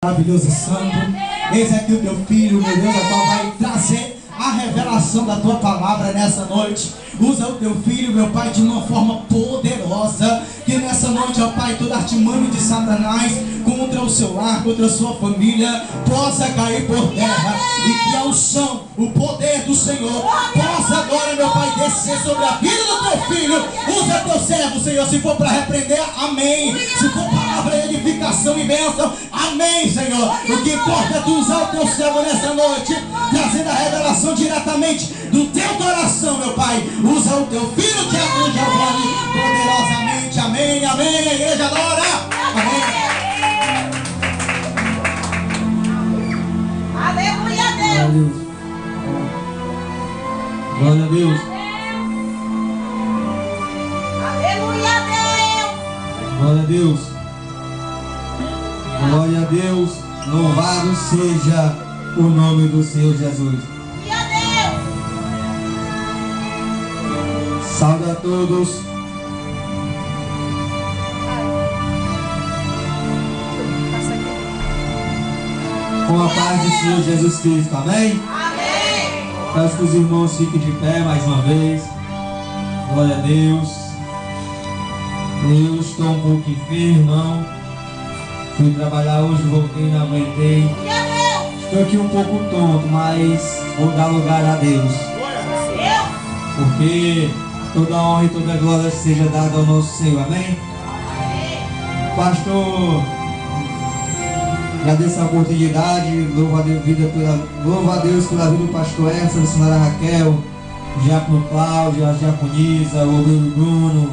Maravilhoso e santo, eis aqui o teu filho, meu Deus, a qual vai trazer a revelação da tua palavra nessa noite. Usa o teu filho, meu Pai, de uma forma poderosa, que nessa noite, ó Pai, todo artimanho de Satanás contra o seu lar, contra a sua família, possa cair por terra, e que a unção, o poder do Senhor, possa agora, meu Pai, descer sobre a vida do teu filho. Usa teu servo, Senhor, se for para repreender, amém. Se for palavra de edificação e bênção, amém, Senhor. O que importa é tu usar o teu servo nessa noite, trazendo a revelação diretamente do teu coração, meu Pai. Usa o teu filho, Teatro Giovanni, poderosamente, amém, amém. A igreja adora, amém. Aleluia a Deus. Glória a Deus. Aleluia a Deus. Glória a Deus. Glória a Deus. Louvado seja o nome do Senhor Jesus. Glória a Deus. Salve a todos. Com a paz do Senhor Jesus Cristo, amém? Amém. Peço que os irmãos fiquem de pé mais uma vez. Glória a Deus. Eu estou um pouco enfermo, irmão. Fui trabalhar hoje, voltei, não aguentei. Glória a Deus. Estou aqui um pouco tonto, mas vou dar lugar a Deus. Deus. Porque toda honra e toda glória seja dada ao nosso Senhor, amém? Amém. Pastor, agradeço a oportunidade, louvo a Deus pela vida do pastor Edson, da senhora Raquel, Diácono Cláudio, a diaconisa, o obreiro Bruno,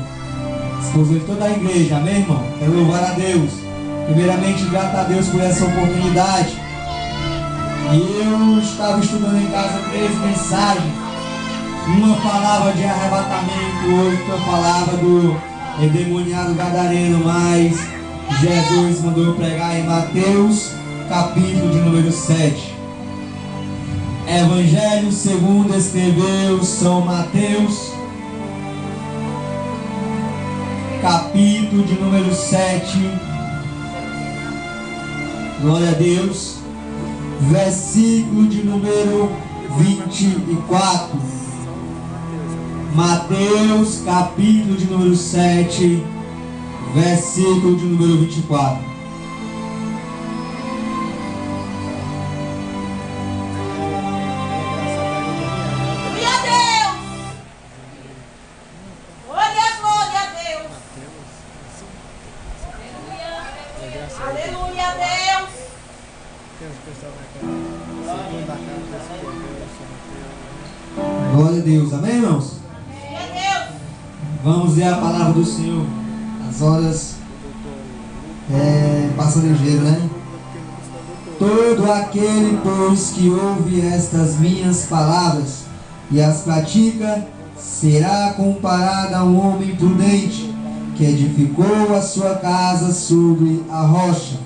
esposo de toda a igreja, amém, irmão? Quero louvar a Deus. Primeiramente, grato a Deus por essa oportunidade. E eu estava estudando em casa 3 mensagens. Uma palavra de arrebatamento, outra palavra do endemoniado gadareno, mas Jesus mandou pregar em Mateus, capítulo de número 7. Evangelho segundo escreveu São Mateus, capítulo de número 7. Glória a Deus. Versículo de número 24. Mateus, capítulo de número 7, versículo de número 24. Glória a Deus. Glória a Deus. Aleluia a Deus. Glória a Deus, amém, irmãos? Glória a Deus. Vamos ler a palavra do Senhor. As horas passam ligeiro, né? Todo aquele, pois, que ouve estas minhas palavras e as pratica, será comparado a um homem prudente que edificou a sua casa sobre a rocha.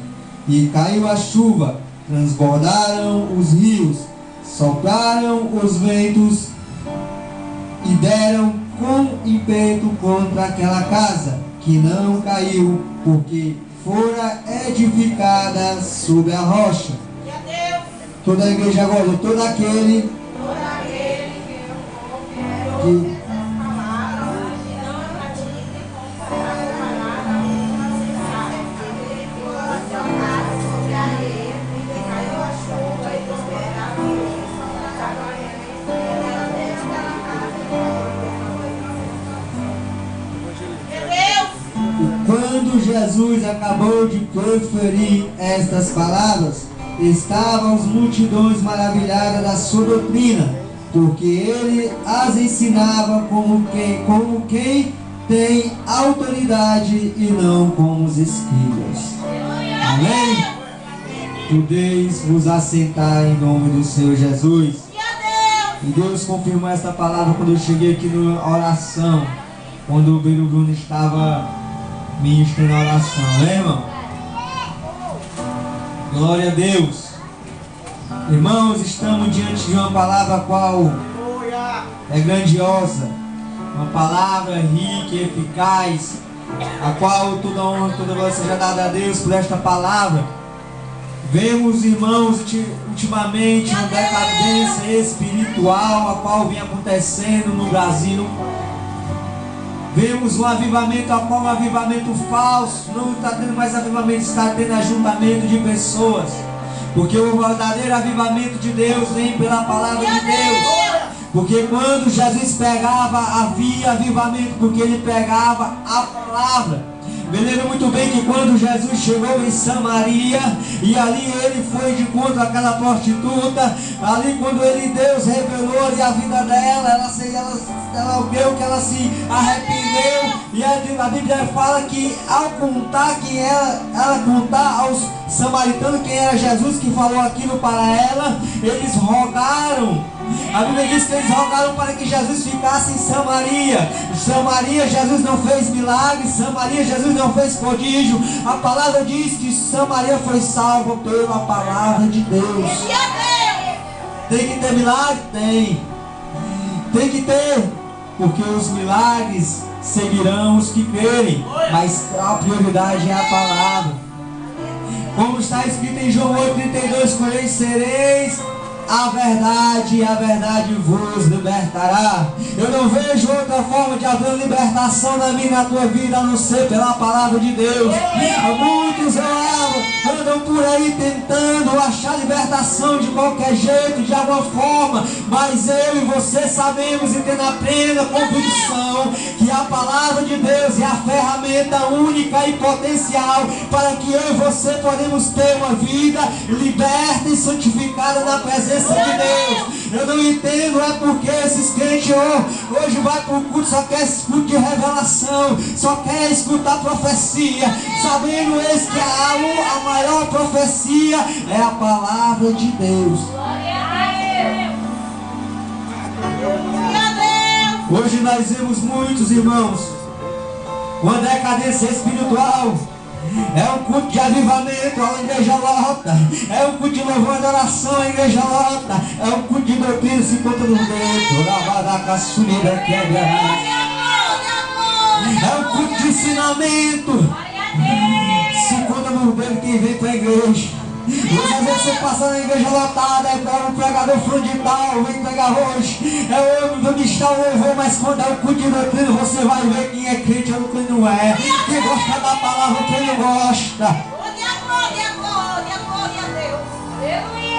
E caiu a chuva, transbordaram os rios, sopraram os ventos e deram com ímpeto contra aquela casa, que não caiu, porque fora edificada sobre a rocha. Glória a Deus. Toda a igreja agora, todo aquele Todo aquele que ouve que essas palavras e não pratica, será comparado a um insensato que edificou a sua casa sobre a areia, e caiu a chuva e prosperaram os rios, sopraram os ventos, e deram aquela casa Deus. Quando Jesus acabou de proferir estas palavras, estavam as multidões maravilhadas da sua doutrina, porque ele as ensinava como quem tem autoridade e não como os escribas. Amém? Podeis vos assentar em nome do Senhor Jesus. E Deus confirmou essa palavra quando eu cheguei aqui na oração, quando o obreiro Bruno estava ministrando a oração, né, irmão? Glória a Deus. Irmãos, estamos diante de uma palavra qual é grandiosa, uma palavra rica e eficaz, a qual toda honra, toda glória seja dada a Deus por esta palavra. Vemos, irmãos, ultimamente uma decadência espiritual a qual vem acontecendo no Brasil. Vemos um avivamento, a qual um avivamento falso. Não está tendo mais avivamento, está tendo ajuntamento de pessoas. Porque o verdadeiro avivamento de Deus vem pela palavra de Deus. Porque quando Jesus pregava, havia avivamento, porque ele pregava a palavra. Me lembro muito bem que quando Jesus chegou em Samaria, e ali ele foi de encontro àquela prostituta, ali quando Deus revelou ali a vida dela, ela viu que ela se arrependeu, e a Bíblia fala que ao contar ela contar aos samaritanos quem era Jesus que falou aquilo para ela, eles rogaram. A Bíblia diz que eles rogaram para que Jesus ficasse em Samaria. Samaria, Jesus não fez milagres. Samaria, Jesus não fez prodígio. A palavra diz que Samaria foi salva pela palavra de Deus. Tem que ter milagre? Tem que ter, porque os milagres seguirão os que crerem, mas a prioridade é a palavra. Como está escrito em João 8,32: conhecereis a verdade, e a verdade vos libertará. Eu não vejo outra forma de haver libertação na minha e na tua vida, a não ser pela palavra de Deus. Muitos andam por aí tentando achar libertação de qualquer jeito, de alguma forma, mas eu e você sabemos e temos a plena convicção que a palavra de Deus é a ferramenta única e potencial para que eu e você podemos ter uma vida liberta e santificada na presença de Deus. Eu não entendo porque esses crentes hoje vai para o culto, só quer esse culto de revelação, só quer escutar profecia, sabendo eles que a maior profecia é a palavra de Deus. Hoje nós vemos muitos irmãos, uma decadência espiritual. É um culto de avivamento, a igreja lota. É um culto de louvor e adoração, a igreja lota. É um culto de doutrina, se encontra no dedo. É um culto de ensinamento, se encontra no dedo quem vem para a igreja. Hoje às vezes você passa na igreja lotada, é um pregador frontal, vem pregar hoje, é o ministrar o louvor, mas quando é o culto de doutrina você vai ver quem é crente ou quem não é, quem gosta da palavra ou quem não gosta.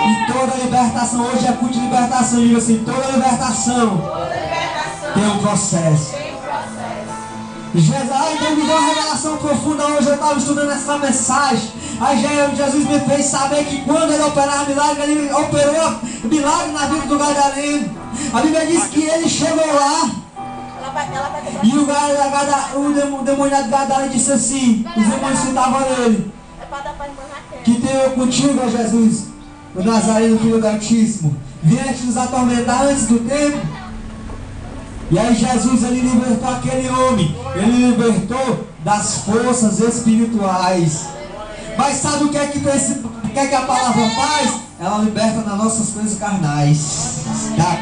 E toda libertação, hoje é culto de libertação, diga assim, toda libertação tem um processo. Então me deu uma revelação profunda hoje, eu estava estudando essa mensagem. Aí Jesus me fez saber que quando ele operava milagre, ele operou milagre na vida do gadareno. A Bíblia diz que ele chegou lá e o demoniado Gadara disse assim, os demônios citavam nele: que tenho eu contigo, ó Jesus, o Nazareno, filho do Altíssimo, vieste nos atormentar antes do tempo. E aí Jesus, ele libertou aquele homem, ele libertou das forças espirituais. Mas sabe o que é que a palavra faz? Ela liberta nas nossas coisas carnais. A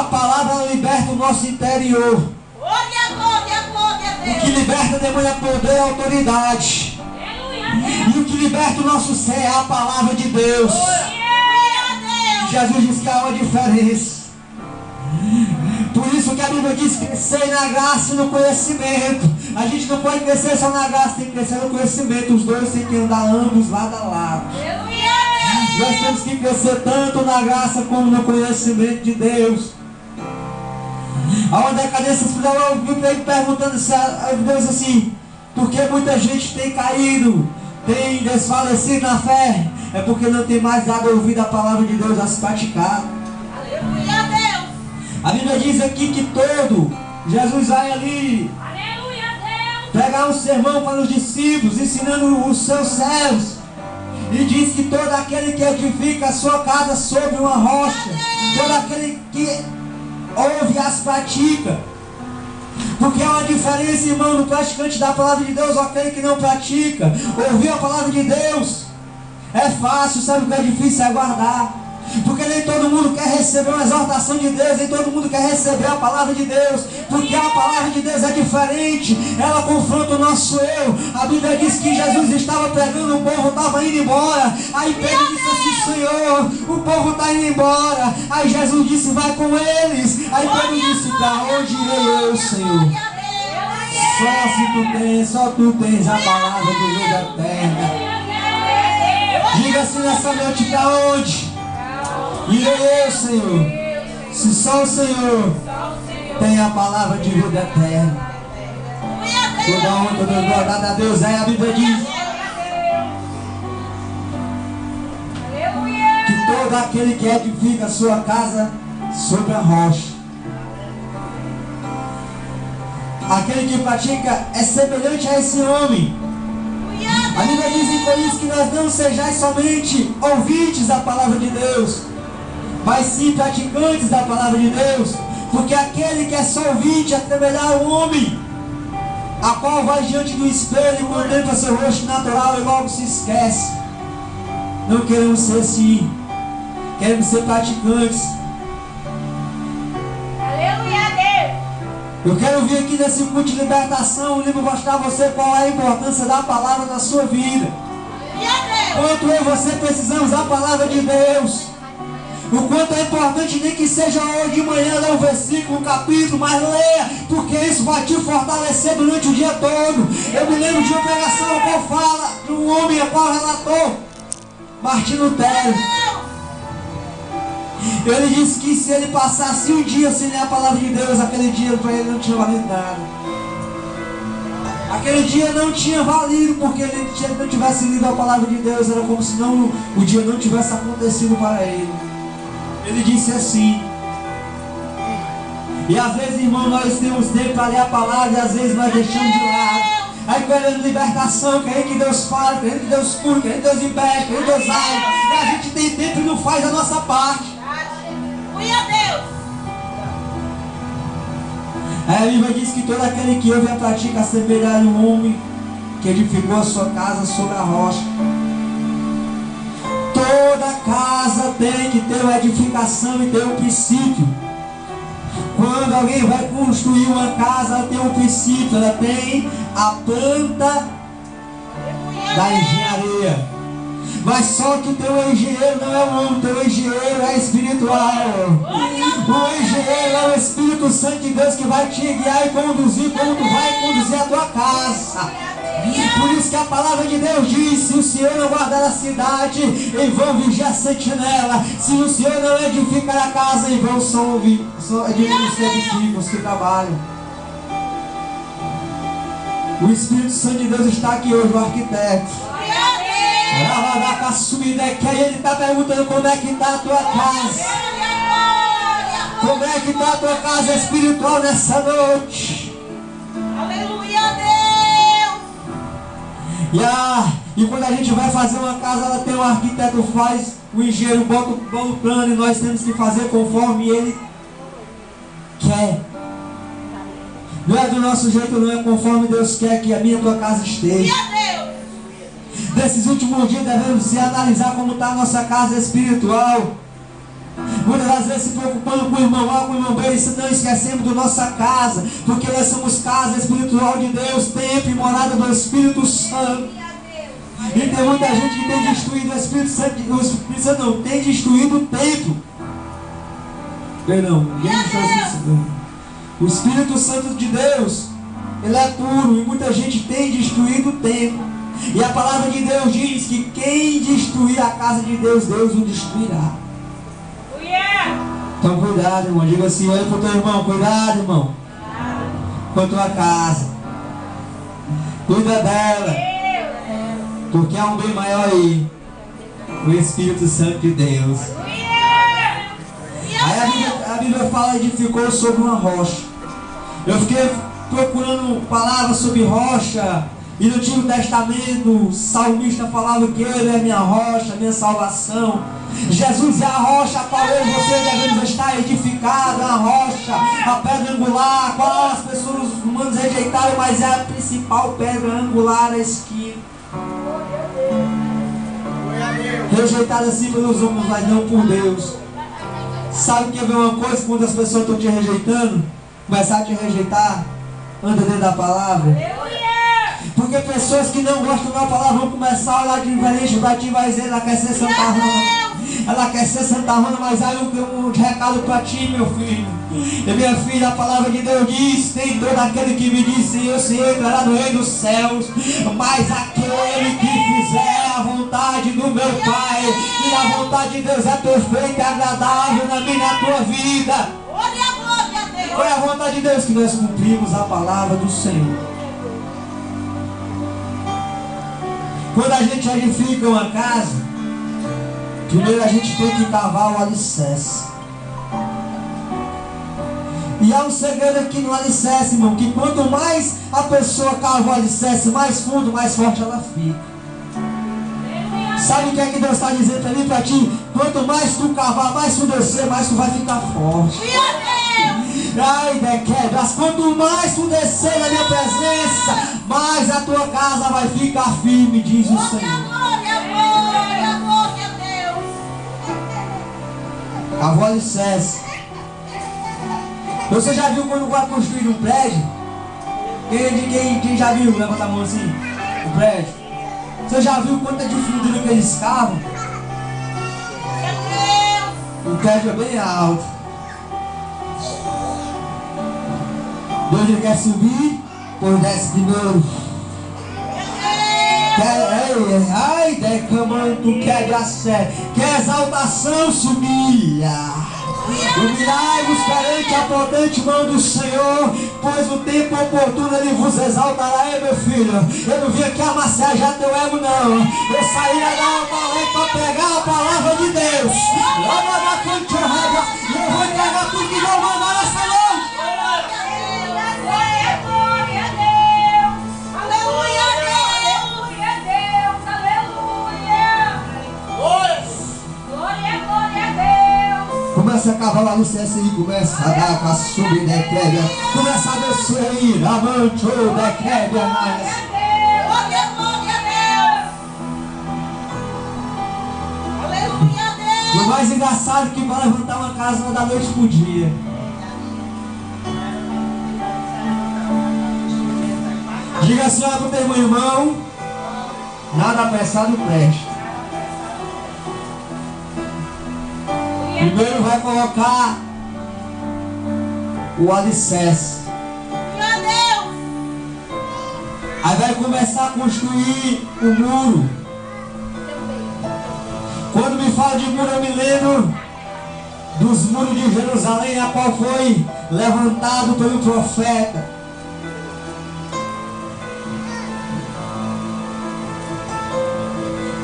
palavra liberta o nosso interior. O que liberta o demônio é poder e autoridade. E o que liberta o nosso ser é a palavra de Deus. Jesus diz que há uma diferença. Por isso que a Bíblia diz: crescer na graça e no conhecimento. A gente não pode crescer só na graça, tem que crescer no conhecimento. Os dois têm que andar ambos lado a lado. Nós temos que crescer tanto na graça como no conhecimento de Deus. Há uma decadência espiritual. Eu vi ele perguntando a Deus assim: por que muita gente tem caído, tem desfalecido na fé? É porque não tem mais dado ouvido à palavra de Deus a se praticar. Aleluia, Deus. A Bíblia diz aqui que Jesus vai ali pregar um sermão para os discípulos, ensinando os seus servos. E diz que todo aquele que edifica a sua casa sobre uma rocha, todo aquele que ouve e as pratica. Porque há uma diferença, irmão, no praticante da palavra de Deus ou aquele que não pratica. Ouvir a palavra de Deus é fácil, sabe o que é difícil? É guardar. Porque nem todo mundo quer receber uma exortação de Deus, nem todo mundo quer receber a palavra de Deus, porque a palavra de Deus é diferente, ela confronta o nosso eu. A Bíblia diz que Jesus estava pregando, o povo estava indo embora. Aí Pedro disse assim: Senhor, o povo está indo embora. Aí Jesus disse: vai com eles. Aí Pedro disse: para onde irei eu, Senhor? Só tu tens a palavra de vida eterna. Diga assim nessa noite: para onde irei eu, Senhor? Se só o Senhor tem a palavra de vida eterna. Toda honra, toda glória a Deus. Aí a Bíblia diz que todo aquele que edifica a sua casa sobre a rocha, aquele que pratica é semelhante a esse homem. A Bíblia diz em Coríntios que nós não sejais somente ouvintes da palavra de Deus, mas sim praticantes da palavra de Deus. Porque aquele que é só ouvinte é semelhante ao homem, a qual vai diante do espelho e contempla seu rosto natural e logo se esquece. Não queremos ser assim, queremos ser praticantes. Eu quero vir aqui nesse culto de libertação e mostrar a você qual é a importância da palavra na sua vida. Quanto eu e você precisamos da palavra de Deus. O quanto é importante, nem que seja hoje de manhã, ler um versículo, um capítulo, mas leia, porque isso vai te fortalecer durante o dia todo. Eu me lembro de uma pregação a qual fala de um homem a qual relatou Martinho Lutero. Ele disse que se ele passasse um dia sem ler a palavra de Deus, aquele dia para ele não tinha valido nada. Aquele dia não tinha valido, porque se ele não tivesse lido a palavra de Deus, era como se não, o dia não tivesse acontecido para ele. Ele disse assim. E às vezes, irmão, nós temos tempo para ler a palavra e às vezes nós deixamos de lado. Aí querendo libertação, querendo que Deus fale, querendo que Deus cure, querendo que Deus liberte, querendo que Deus age. E a gente tem tempo e não faz a nossa parte. Aí a Bíblia diz que todo aquele que ouve e pratica assemelhar um homem que edificou a sua casa sobre a rocha. Toda casa tem que ter uma edificação e ter um princípio. Quando alguém vai construir uma casa, ela tem um princípio, ela tem a planta da engenharia. Mas só que o teu engenheiro não é o homem, o teu engenheiro é espiritual. O engenheiro é o Espírito Santo de Deus que vai te guiar e conduzir como tu vai conduzir a tua casa. Por isso que a palavra de Deus diz: se o Senhor não guardar a cidade, em vão vigiar a sentinela. Se o Senhor não edificar a casa, em vão são os edificos que trabalham. O Espírito Santo de Deus está aqui hoje, o arquiteto. Ele está perguntando como é que está a tua casa. Como é que está a tua casa espiritual nessa noite? Aleluia, Deus! E quando a gente vai fazer uma casa, ela tem um arquiteto, faz, o engenheiro bota o plano e nós temos que fazer conforme ele quer. Não é do nosso jeito, não é conforme Deus quer que a minha e a tua casa esteja. Nesses últimos dias devemos se analisar como está a nossa casa espiritual. Muitas das vezes se preocupando com o irmão A, com o irmão B, e não esquecemos da nossa casa, porque nós somos casa espiritual de Deus, templo e morada do Espírito Santo. E tem muita gente que tem destruído o Espírito Santo, não, tem destruído o templo. Perdão, ninguém destruiu o Espírito Santo. O Espírito Santo de Deus, ele é puro, e muita gente tem destruído o templo. E a palavra de Deus diz que quem destruir a casa de Deus, Deus o destruirá. Então cuidado, irmão. Diga assim, olha para o teu irmão, cuidado, irmão, com a tua casa. Cuida dela, porque há um bem maior aí, o Espírito Santo de Deus. Aí a Bíblia fala que edificou sobre uma rocha. Eu fiquei procurando palavras sobre rocha. E no Antigo Testamento, o salmista falava que ele é minha rocha, minha salvação. Jesus é a rocha a qual eu e você devemos estar edificados, a rocha, a pedra angular, a qual as pessoas humanas rejeitaram, mas é a principal pedra angular, a esquina. rejeitado assim pelos homens, mas não por Deus. Sabe que ver uma coisa quando as pessoas estão te rejeitando? Começar a te rejeitar, anda dentro da palavra. Porque pessoas que não gostam da palavra vão começar a olhar diferente para ti e vai dizer, ela quer ser santarrona. Ela quer ser santarrona, mas aí um recado para ti, meu filho. E minha filha, a palavra de Deus diz, tem todo aquele que me diz, Senhor, Senhor, entrará no reino dos céus. Mas aquele que fizer a vontade do meu Pai, e a vontade de Deus é perfeita e agradável na minha e na tua vida. Foi a vontade de Deus que nós cumprimos a palavra do Senhor. Quando a gente edifica uma casa, primeiro a gente tem que cavar o alicerce. E há um segredo aqui no alicerce, irmão, que quanto mais a pessoa cava o alicerce, mais fundo, mais forte ela fica. Sabe o que é que Deus está dizendo para mim, para ti? Quanto mais tu cavar, mais tu descer, mais tu vai ficar forte. Ai, Dequebras, quanto mais tu descer na minha presença, mais a tua casa vai ficar firme, diz o Senhor. Cavou o alicerce. Você já viu quando vai construir um prédio? Quem já viu? Levanta a mão assim. O prédio. Você já viu quanta de fundura que eles cavam? O prédio é bem alto. Deus ele quer subir, pois desce primeiro. Ai, decamando, tu quer a sé, quer exaltação, subia. Humilhai-vos perante a potente mão do Senhor, pois o tempo oportuno ele vos exaltará, meu filho. Eu não vim aqui amassajar teu ego, não. Eu saí a dar uma palavra para pegar a palavra de Deus. Logo da frente, e eu vou entregar tudo que Deus mandou nessa noite. Começa a cavar o alicerce e começa a dar para subir, né, Clébia? Começa a descer aí, amante, ou da Clébia, mais. E o mais engraçado é que vai levantar uma casa da noite pro dia. Diga assim, olha pro teu irmão, nada apressado presta. Primeiro vai colocar o alicerce. Aí vai começar a construir o muro. Quando me fala de muro, eu me lembro dos muros de Jerusalém, a qual foi levantado pelo profeta.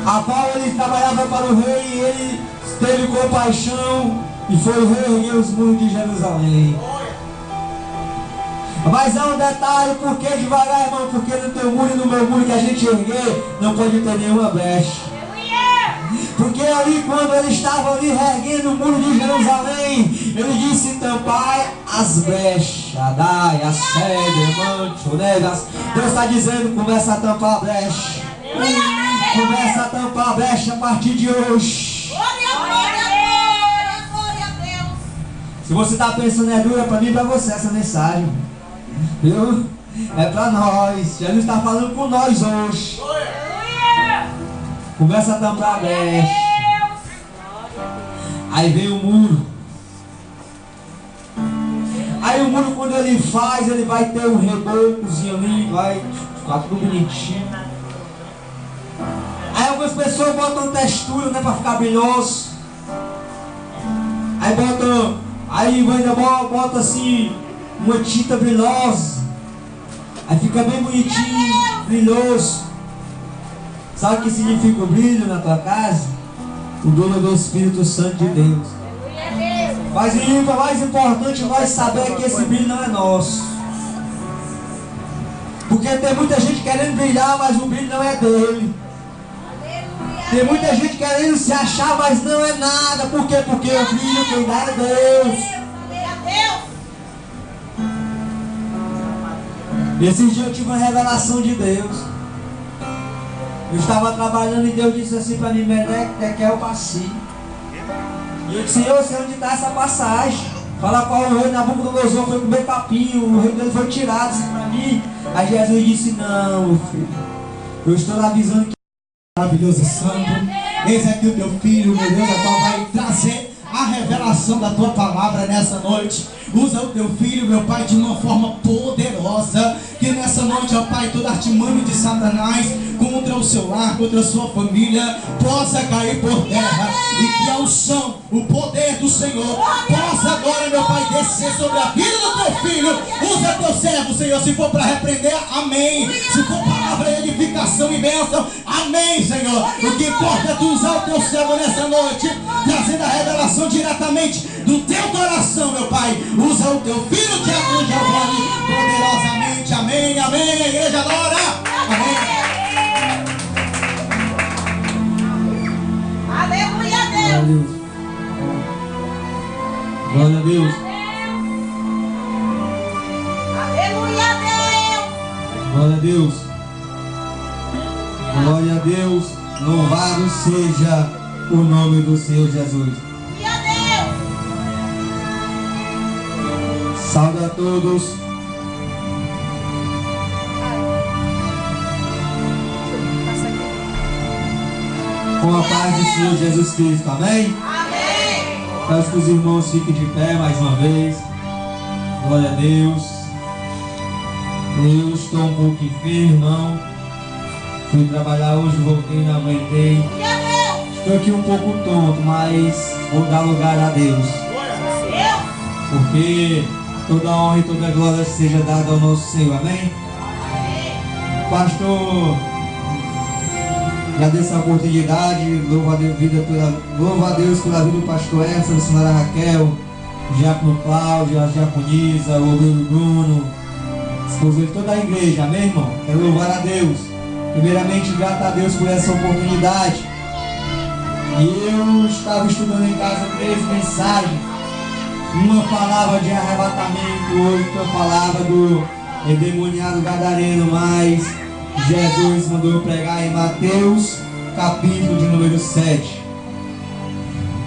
A qual ele trabalhava para o rei e ele teve compaixão e foi reerguer os muros de Jerusalém. Mas há um detalhe, por que devagar, irmão? Porque no teu muro e no meu muro que a gente erguer, não pode ter nenhuma brecha. Porque ali, quando ele estava ali reerguendo o muro de Jerusalém, ele disse, tampai as brechas, dai, a sede, mancho, negas. Deus está dizendo, começa a tampar a brecha. Começa a tampar a brecha a partir de hoje. Se você está pensando, é dura para mim e para você essa mensagem. Viu? É para nós. Jesus está falando com nós hoje. Começa a tampar a brecha. Aí vem o muro. Aí o muro, quando ele faz, ele vai ter um rebocozinho ali, vai ficar tudo bonitinho. Aí algumas pessoas botam textura, né, para ficar brilhoso. Aí botam, aí ainda bota assim uma tinta brilhosa. Aí fica bem bonitinho, brilhoso. Sabe o que significa o brilho na tua casa? O brilho do Espírito Santo de Deus. Mas o mais importante nós saber que esse brilho não é nosso. Porque tem muita gente querendo brilhar, mas o brilho não é dele. Tem muita gente querendo se achar, mas não é nada. Por quê? Porque o brilho quem dá é Deus. Esse dia eu tive uma revelação de Deus. Eu estava trabalhando e Deus disse assim para mim, Meneque, Tekel, Passi. E eu disse, eu sei onde está essa passagem. Fala qual o rei Nabucodonosor foi comer capim, o rei dele foi tirado assim para mim. Aí Jesus disse, não, meu filho, eu estou avisando que maravilhoso santo, eis aqui o teu filho, meu Deus, a qual vai trazer a revelação da tua palavra nessa noite. Usa o teu filho, meu Pai, de uma forma poderosa, que nessa noite, ó Pai, todo artimanho de Satanás contra o seu lar, contra a sua família, possa cair por terra, e que a unção, o poder do Senhor, possa agora, meu Pai, descer sobre a vida do teu filho. Usa teu servo, Senhor, se for para repreender, amém. Se for palavra de edificação e bênção, amém, Senhor. O que importa é tu usar o teu servo nessa noite, trazendo a revelação diretamente do teu coração, meu Pai. Usa o teu filho, Tiago Giovanni, poderosamente, amém, amém. A igreja adora, amém. Aleluia a Deus. Glória a Deus. Aleluia a Deus. Glória a Deus. Glória a Deus. Louvado seja o nome do Senhor Jesus. E a Deus. Salve a todos. Com a paz do Senhor Jesus Cristo. Amém? Amém. Peço que os irmãos fiquem de pé mais uma vez. Glória a Deus. Eu estou um pouco enfermo, irmão. Fui trabalhar hoje, voltei, não aguentei. E a Deus. Estou aqui um pouco tonto, mas vou dar lugar a Deus. Deus. Porque toda honra e toda glória seja dada ao nosso Senhor. Amém? Pastor, agradeço a oportunidade. Louvo a Deus pela vida do pastor Edson, da senhora Raquel, o diácono Cláudio, a diaconisa, o obreiro Bruno, esposo de toda a igreja. Amém, irmão? Quero louvar a Deus. Primeiramente, grato a Deus por essa oportunidade. E eu estava estudando em casa 3 mensagens. Uma palavra de arrebatamento, outra palavra do endemoniado gadareno, mas Jesus mandou pregar em Mateus, capítulo de número 7.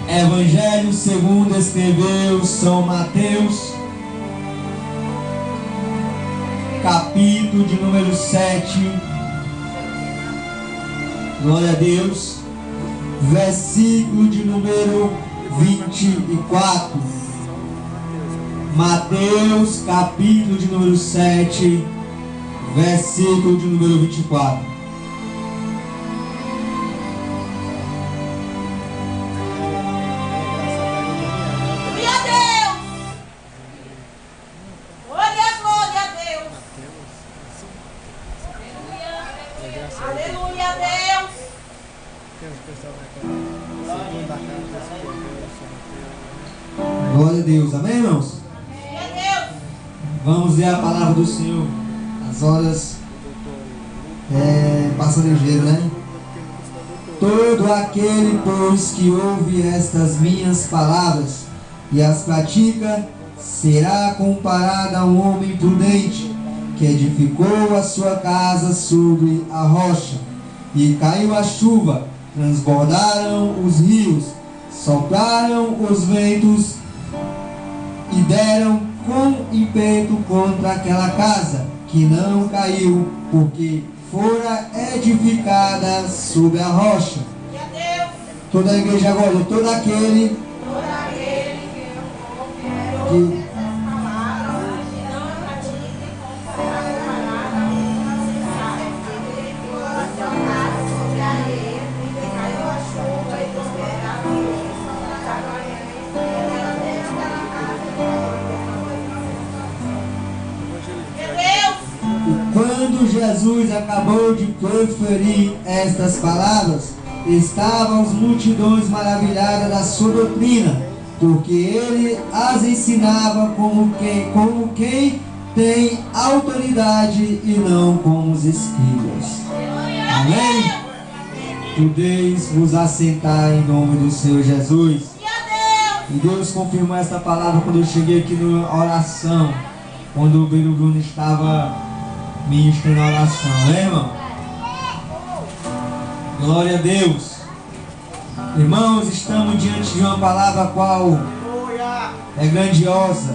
Evangelho segundo escreveu São Mateus, capítulo de número 7. Glória a Deus. Versículo de número 24. Mateus, capítulo de número 7, versículo de número 24. Glória a Deus. Glória a Deus. Aleluia a Deus. Glória a Deus, amém, irmãos? E a Deus. Vamos ler a palavra do Senhor. As horas passam ligeiro, né? Todo aquele, pois, que ouve estas minhas palavras e as pratica, será comparado a um homem prudente que edificou a sua casa sobre a rocha. E caiu a chuva, transbordaram os rios, sopraram os ventos e deram com ímpeto contra aquela casa, que não caiu, porque fora edificada sobre a rocha. E a Deus. Toda a igreja agora, todo aquele Que essas palavras não pratiquem comparada a sobre a areia, e caiu a chuva e prosperaram. Quando Jesus acabou de proferir estas palavras, estavam as multidões maravilhadas da sua doutrina, porque ele as ensinava como quem tem autoridade e não como os escribas. Amém? Podeis vos assentar em nome do Senhor Jesus. E Deus confirmou esta palavra quando eu cheguei aqui na oração, quando o Bruno estava ministrando a oração, né, irmão? Glória a Deus. Irmãos, estamos diante de uma palavra a qual é grandiosa,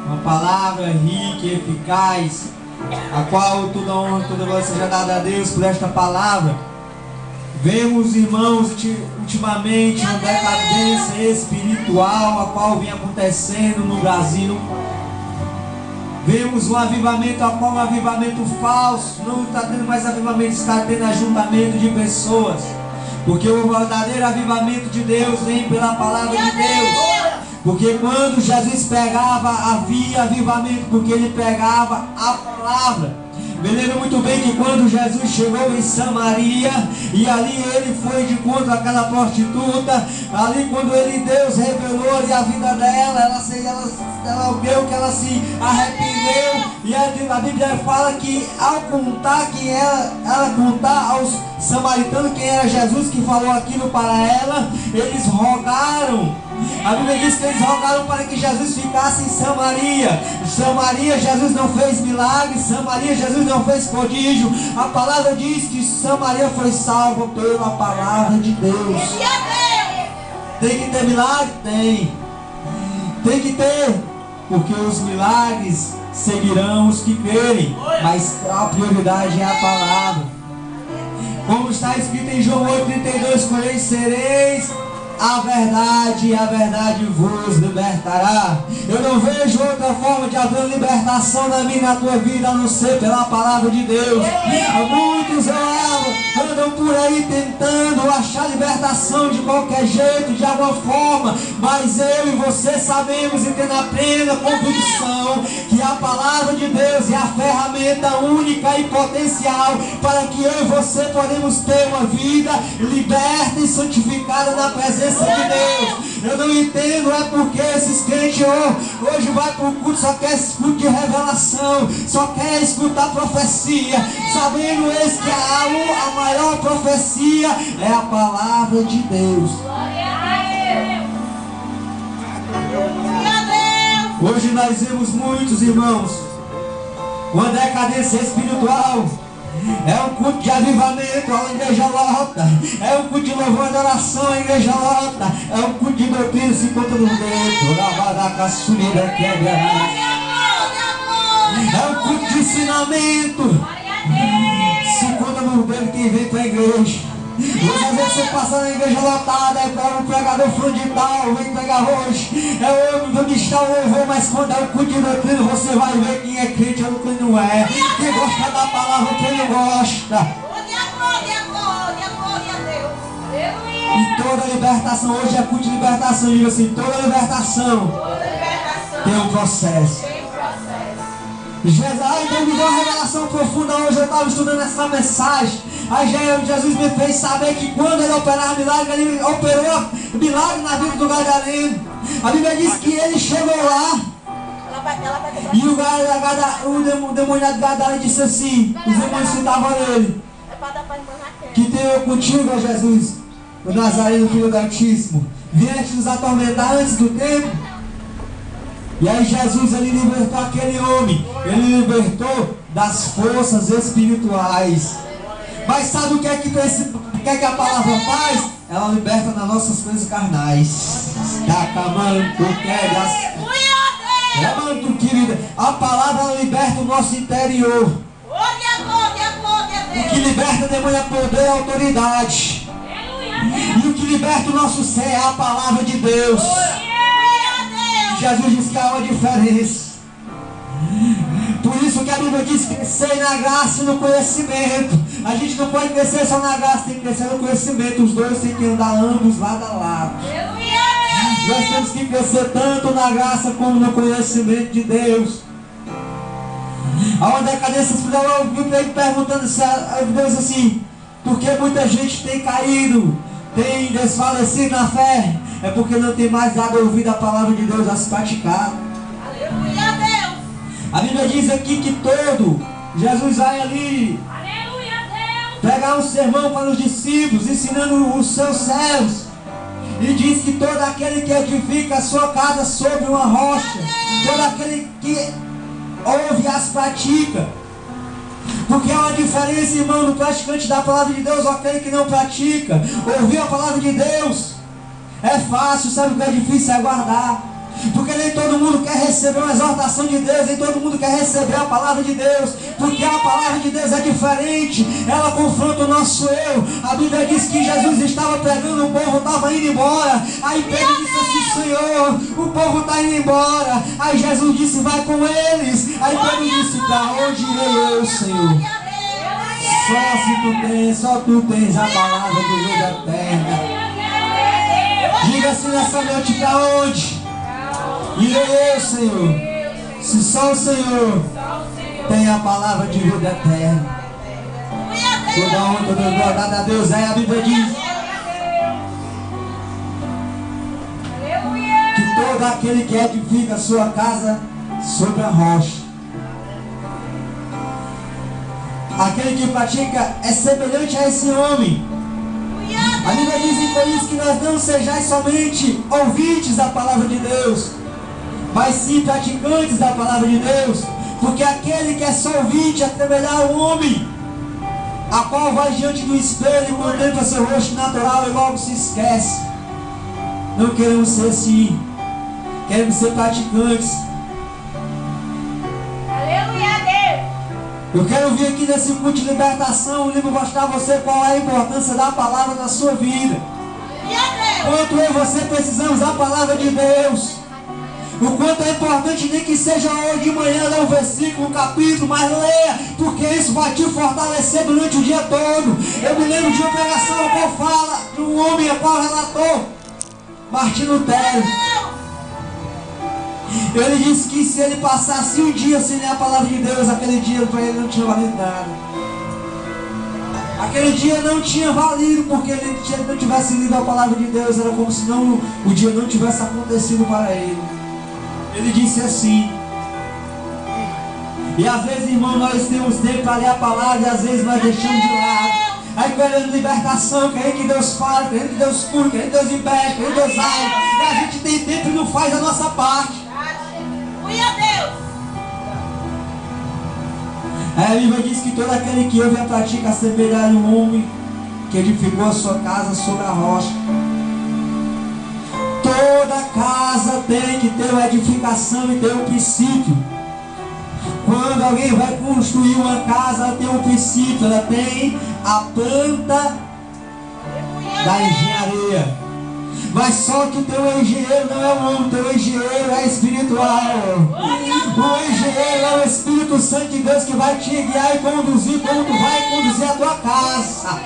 uma palavra rica e eficaz, a qual toda honra, toda glória seja dada a Deus por esta palavra. Vemos, irmãos, ultimamente uma decadência espiritual a qual vem acontecendo no Brasil. Vemos um avivamento, a qual um avivamento falso, não está tendo mais avivamento, está tendo ajuntamento de pessoas. Porque o verdadeiro avivamento de Deus vem pela palavra de Deus. Porque quando Jesus pregava, havia avivamento, porque ele pregava a palavra. Me lembro muito bem que quando Jesus chegou em Samaria, e ali ele foi de encontro àquela prostituta, ali quando Deus revelou ali a vida dela, ela viu que ela se arrependeu, e a Bíblia fala que ao contar que ela contar aos samaritanos quem era Jesus que falou aquilo para ela, eles rogaram. A Bíblia diz que eles rogaram para que Jesus ficasse em Samaria. Samaria, Jesus não fez milagre. Samaria, Jesus não fez prodígio. A palavra diz que Samaria foi salva pela palavra de Deus. Tem que ter milagre? Tem que ter, porque os milagres seguirão os que crerem, mas a prioridade é a palavra. Como está escrito em João 8,32: conhecereis a verdade, e a verdade vos libertará. Eu não vejo outra forma de haver libertação na minha e na tua vida, a não ser pela palavra de Deus. Muitos andam por aí tentando achar libertação de qualquer jeito, de alguma forma, mas eu e você sabemos e temos a plena convicção que a palavra de Deus é a ferramenta única e potencial para que eu e você podemos ter uma vida liberta e santificada na presença de Deus. Eu não entendo é porque esses crentes hoje vai para o culto, só quer esse culto de revelação, só quer escutar profecia, sabendo eles que a maior profecia é a palavra de Deus. Hoje nós vemos muitos, irmãos, uma decadência espiritual. É um culto de avivamento, a igreja lota. É um culto de louvor e adoração, a igreja lota. É um culto de doutrina, se encontra no dentro. É um culto de ensinamento, se encontra no dentro quem vem para a igreja. Às vezes você passa na igreja lotada, é um pregador fundamental, vem pregar hoje, é o homem do ministrar o louvor, mas quando é o culto de doutrina, você vai ver quem é crente ou quem não é, quem gosta da palavra, quem não gosta. E toda libertação, hoje é culto de libertação, diga assim, toda libertação tem um processo. Jesus, então me deu uma revelação profunda hoje, eu estava estudando essa mensagem. Aí Jesus me fez saber que quando ele operava milagre, ele operou milagre na vida do Gadareno. A Bíblia diz que ele chegou lá e o demoniado Gadareno disse assim, os demônios citavam nele: que tenho eu contigo, ó Jesus, o Nazareno, filho do Altíssimo, vieste nos atormentar antes do tempo. E aí Jesus, ele libertou aquele homem, ele libertou das forças espirituais. Mas sabe o que é que a palavra faz? Ela liberta nas nossas coisas carnais. A palavra liberta o nosso interior. O que liberta demônio é poder e autoridade. E o que liberta o nosso ser é a palavra de Deus. Jesus diz que há uma diferença. Por isso que a Bíblia diz: crescer na graça e no conhecimento. A gente não pode crescer só na graça, tem que crescer no conhecimento. Os dois têm que andar ambos lado a lado. Nós temos que crescer tanto na graça como no conhecimento de Deus. Há uma decadência espiritual. Eu vi ele perguntando a Deus assim: por que muita gente tem caído, tem desfalecido na fé? É porque não tem mais dado ouvido a palavra de Deus a se praticar. Aleluia a Deus. A Bíblia diz aqui que Jesus vai ali pregar um sermão para os discípulos, ensinando os seus servos. E diz que todo aquele que edifica a sua casa sobre uma rocha, todo aquele que ouve e as pratica. Porque há uma diferença, irmão, no praticante da palavra de Deus ou aquele que não pratica. Ouvir a palavra de Deus é fácil, sabe o que é difícil? É guardar. Porque nem todo mundo quer receber uma exortação de Deus, nem todo mundo quer receber a palavra de Deus, porque a palavra de Deus é diferente, ela confronta o nosso eu. A Bíblia diz que Jesus estava pregando, o povo estava indo embora. Aí Pedro disse assim: Senhor, o povo está indo embora. Aí Jesus disse: vai com eles. Aí Pedro disse: para onde irei eu, Senhor? Só tu tens a palavra do vida eterna. Diga assim nessa noite: para onde irei eu, Senhor? Se só o Senhor tem a palavra de vida eterna. Toda honra, toda glória dada a Deus. Aí a Bíblia diz que todo aquele que edifica a sua casa sobre a rocha, aquele que pratica é semelhante a esse homem. A Bíblia diz em Coríntios que nós não sejais somente ouvintes da palavra de Deus, mas sim praticantes da palavra de Deus. Porque aquele que é só ouvinte é semelhante ao homem, a qual vai diante do espelho e contempla seu rosto natural e logo se esquece. Não queremos ser assim, queremos ser praticantes. Aleluia, Deus. Eu quero vir aqui nesse culto de libertação e mostrar a você qual é a importância da palavra na sua vida. Quanto eu e você precisamos da palavra de Deus. O quanto é importante, nem que seja hoje de manhã, ler um versículo, um capítulo, mas leia, porque isso vai te fortalecer durante o dia todo. Eu me lembro de uma pregação a qual fala de um homem a qual relatou Martinho Lutero. Ele disse que se ele passasse um dia sem ler a palavra de Deus, aquele dia para ele não tinha valido nada. Aquele dia não tinha valido, porque ele não tivesse lido a palavra de Deus, era como se não, o dia não tivesse acontecido para ele. Ele disse assim. E às vezes, irmão, nós temos tempo para ler a palavra e às vezes nós deixamos de lado. Aí querendo libertação, querendo que Deus fale, querendo que Deus cure, querendo que Deus liberte, querendo que Deus haja. E a gente tem tempo e não faz a nossa parte. Aí a Bíblia diz que todo aquele que ouve a prática assemelhar um homem que edificou a sua casa sobre a rocha. Toda casa tem que ter uma edificação e ter um princípio. Quando alguém vai construir uma casa, ela tem um princípio, ela tem a planta da engenharia. Mas só que o teu engenheiro não é o homem, o teu engenheiro é espiritual. O engenheiro é o Espírito Santo de Deus que vai te guiar e conduzir como tu vai conduzir a tua casa.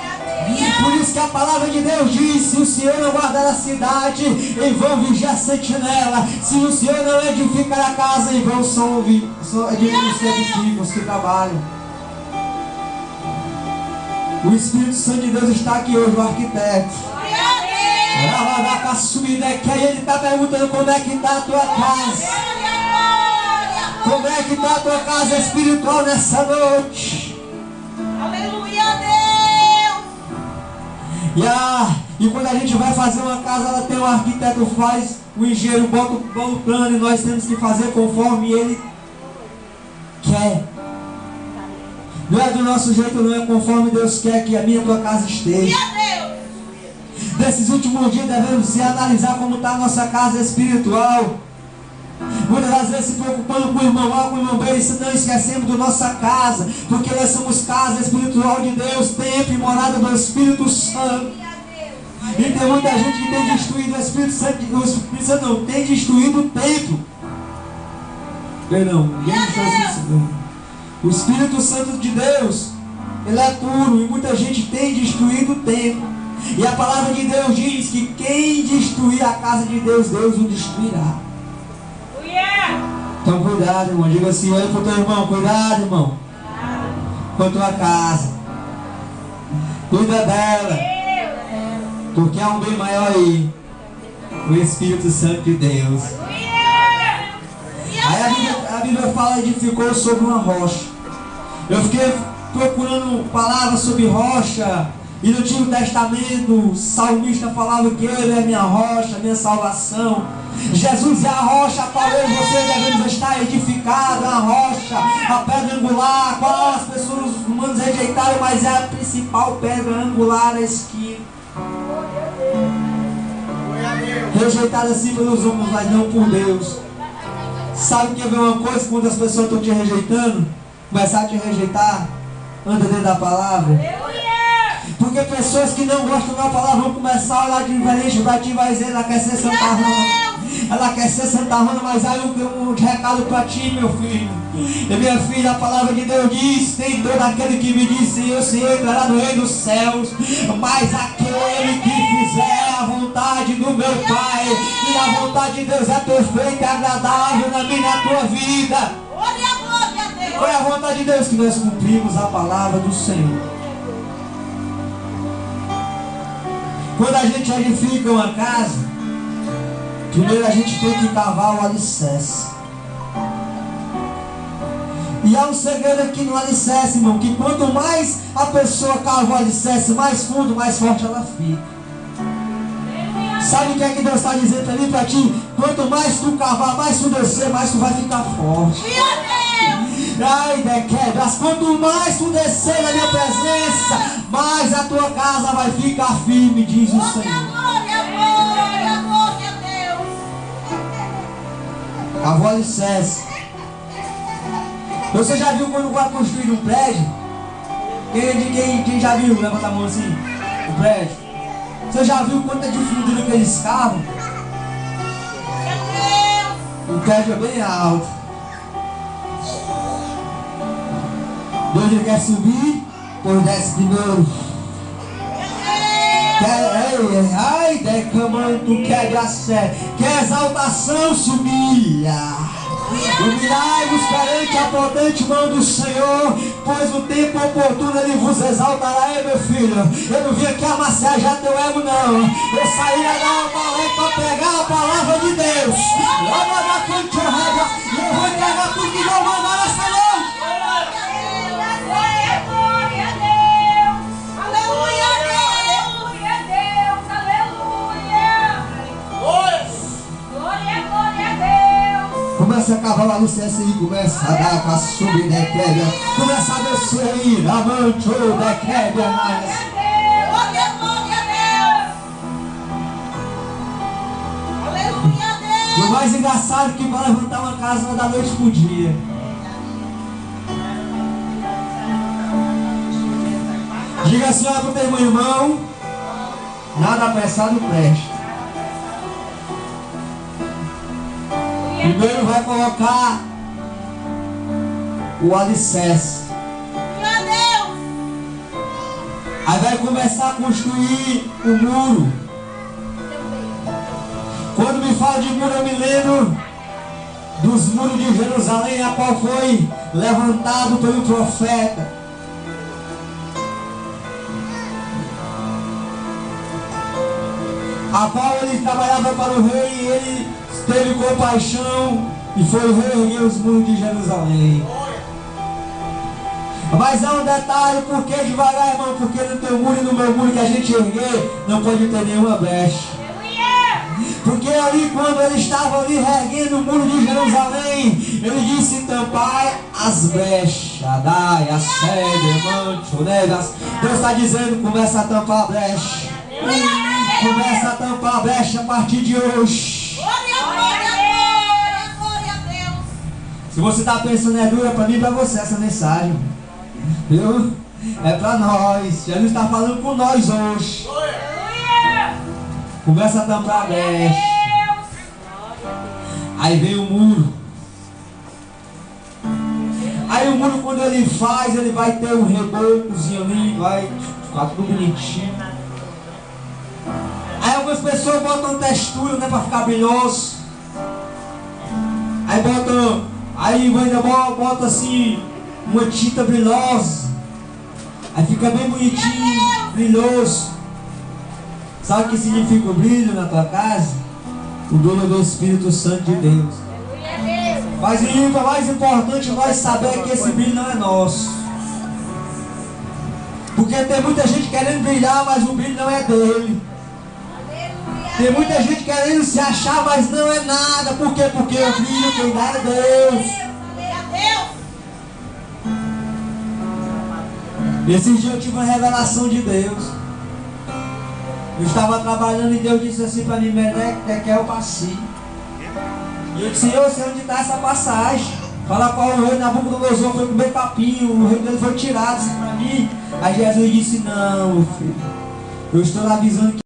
Por isso que a palavra de Deus diz: se o Senhor não guardar a cidade, em vão vigiar a sentinela. Se o Senhor não edificar a casa, em vão são os que trabalham. O Espírito Santo de Deus está aqui hoje, o arquiteto. Que aí ele está perguntando: como é que está a tua casa? Como é que está a tua casa espiritual nessa noite? Aleluia, Deus. E quando a gente vai fazer uma casa, ela tem um arquiteto, faz, o engenheiro bota o plano e nós temos que fazer conforme ele quer. Não é do nosso jeito, não é conforme Deus quer que a minha e a tua casa esteja. Nesses últimos dias devemos se analisar como está a nossa casa espiritual. Muitas das vezes se preocupando com o irmão A, com o irmão B, e não esquecemos da nossa casa, porque nós somos casa espiritual de Deus, templo e morada do Espírito Santo. E tem muita gente que tem destruído o Espírito Santo, não, tem destruído o templo. Perdão, ninguém destruiu o Espírito Santo. O Espírito Santo de Deus, ele é puro, e muita gente tem destruído o templo. E a palavra de Deus diz que quem destruir a casa de Deus, Deus o destruirá. Então cuidado, irmão. Diga assim: olha para o teu irmão: cuidado, irmão, com a tua casa. Cuida dela, porque há um bem maior aí, o Espírito Santo de Deus. Aí a Bíblia fala: edificou sobre uma rocha. Eu fiquei procurando palavras sobre rocha. E no Antigo Testamento, o salmista falava que ele é minha rocha, minha salvação. Jesus é a rocha a qual eu e você devemos estar edificados, a rocha, a pedra angular, a qual as pessoas humanos rejeitaram, mas é a principal pedra angular, a esquina. Rejeitada assim pelos homens, mas não por Deus. Sabe que vê uma coisa quando as pessoas estão te rejeitando? Começar a te rejeitar, anda dentro da palavra. Porque pessoas que não gostam da palavra vão começar a olhar diferente para ti e vai dizer, ela quer ser Santa Rona. Ela quer ser Santa Rona, mas aí um recado para ti, meu filho. E minha filha, a palavra de Deus diz, tem todo aquele que me diz, Senhor, Senhor, entrará no reino dos céus. Mas aquele que fizer a vontade do meu Pai, e a vontade de Deus é perfeita e agradável na minha e na tua vida. Foi a vontade de Deus que nós cumprimos a palavra do Senhor. Quando a gente edifica uma casa, primeiro a gente tem que cavar o alicerce. E há um segredo aqui no alicerce, irmão, que quanto mais a pessoa cava o alicerce, mais fundo, mais forte ela fica. Sabe o que é que Deus está dizendo ali para ti? Quanto mais tu cavar, mais tu descer, mais tu vai ficar forte. Ai, Dequebras, quanto mais tu descer na minha presença, mais a tua casa vai ficar firme, diz o Senhor. Cavou alicerce. Você já viu quando vai construir um prédio? Quem já viu? Levanta a mão assim. O prédio. Você já viu quanto é de fundura que eles cavam? O prédio é bem alto. Deus ele quer subir, pois desce primeiro. Ai, decamando, tu quer a sé. Quer exaltação, se humilha. Humilhai-vos perante a potente mão do Senhor, pois no tempo oportuno Ele vos exaltará. Ei, meu filho, eu não vim aqui amassajar teu ego, não. Eu saí a dar uma palavra para pegar a palavra de Deus. E eu vou entregar tudo que Deus mandar nessa noite. Começa a cavar o alicerce aí, começa a dar com a subir da quebra. Começa a descer aí, avante, ou da quebra mais. E o mais engraçado é que vai levantar uma casa não é da noite pro dia. Diga assim, olha pro teu irmão, nada apressado presta. Primeiro vai colocar o alicerce. Aí vai começar a construir o muro. Quando me fala de muro, eu me lembro dos muros de Jerusalém, a qual foi levantado pelo profeta. A qual ele trabalhava para o rei e ele teve compaixão e foi reerguer os muros de Jerusalém. Mas há um detalhe, por que devagar, irmão? Porque no teu muro e no meu muro que a gente erguer, não pode ter nenhuma brecha. Porque ali, quando ele estava ali reerguendo o muro de Jerusalém, ele disse, tampai as brechas, dai, a sede, mancho, negas. Deus está dizendo, começa a tampar a brecha. Começa a tampar a brecha a partir de hoje. Se você está pensando é dura, para mim e para você essa mensagem, viu? É para nós. Jesus está falando com nós hoje. Começa a tampar a brecha. Aí vem o muro. Aí o muro, quando ele faz, ele vai ter um rebocozinho ali, vai ficar tudo bonitinho. Aí algumas pessoas botam textura, né, para ficar brilhoso. Aí botam, aí ainda bota assim uma tinta brilhosa. Aí fica bem bonitinho, brilhoso. Sabe o que significa o brilho na tua casa? O dono do Espírito Santo de Deus. Mas o mais importante é nós saber que esse brilho não é nosso. Porque tem muita gente querendo brilhar, mas o brilho não é dele. Tem muita gente querendo se achar, mas não é nada. Por quê? Porque o filho quem dá é Deus. Esses dias eu tive uma revelação de Deus. Eu estava trabalhando e Deus disse assim para mim: Meleque, Tekel, Passi. E eu disse: Senhor, sei onde está essa passagem. Fala qual o rei Nabucodonosor foi comer capim, o rei dele foi tirado, assim para mim. Aí Jesus disse: não, meu filho, eu estou avisando que